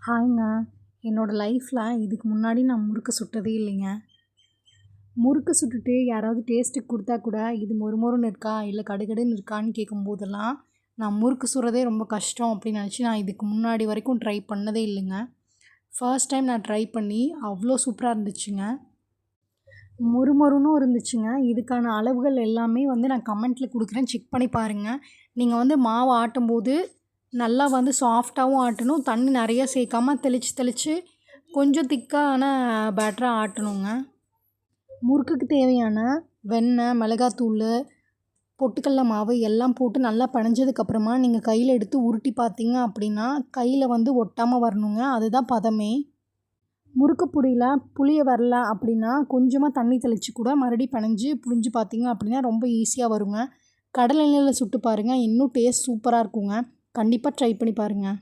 ஹாய்ங்க. என்னோடய லைஃப்பில் இதுக்கு முன்னாடி நான் முறுக்கு சுட்டதே இல்லைங்க. முறுக்கு சுட்டுட்டு யாராவது டேஸ்ட்டுக்கு கொடுத்தா கூட இது மொறுமொறுன்னு இருக்கா இல்லை கடுகடுன்னு இருக்கான்னு கேட்கும்போதெல்லாம் நான் முறுக்கு சுடுறதே ரொம்ப கஷ்டம் அப்படின்னு நினச்சி நான் இதுக்கு முன்னாடி வரைக்கும் ட்ரை பண்ணதே இல்லைங்க. ஃபர்ஸ்ட் டைம் நான் ட்ரை பண்ணி அவ்வளோ சூப்பராக இருந்துச்சுங்க. மொறுமொறுன்னும் இருந்துச்சுங்க. இதுக்கான அளவுகள் எல்லாமே நான் கமெண்ட்டில் கொடுக்குறேன், செக் பண்ணி பாருங்கள். நீங்கள் மாவு ஆட்டும்போது நல்லா சாஃப்டாகவும் ஆட்டணும், தண்ணி நிறைய சேர்க்காம தெளித்து தெளித்து கொஞ்சம் திக்கான பேட்டராக ஆட்டணுங்க. முறுக்குக்கு தேவையான வெண்ணெய், மிளகாத்தூள், பொட்டுக்கடல மாவு எல்லாம் போட்டு நல்லா பிணைஞ்சதுக்கப்புறமா நீங்கள் கையில் எடுத்து உருட்டி பார்த்தீங்க அப்படின்னா கையில் ஒட்டாமல் வரணுங்க. அதுதான் பதமே. முறுக்கு பொடியில் புளிய வரல அப்படின்னா கொஞ்சமாக தண்ணி தெளித்து கூட மறுபடியும் பிணைஞ்சு புழிஞ்சு பார்த்தீங்க அப்படின்னா ரொம்ப ஈஸியாக வருங்க. கடலை எண்ணெயில் சுட்டு பாருங்கள், இன்னும் டேஸ்ட் சூப்பராக இருக்குங்க. கண்டிப்பாக ட்ரை பண்ணி பாருங்கள்.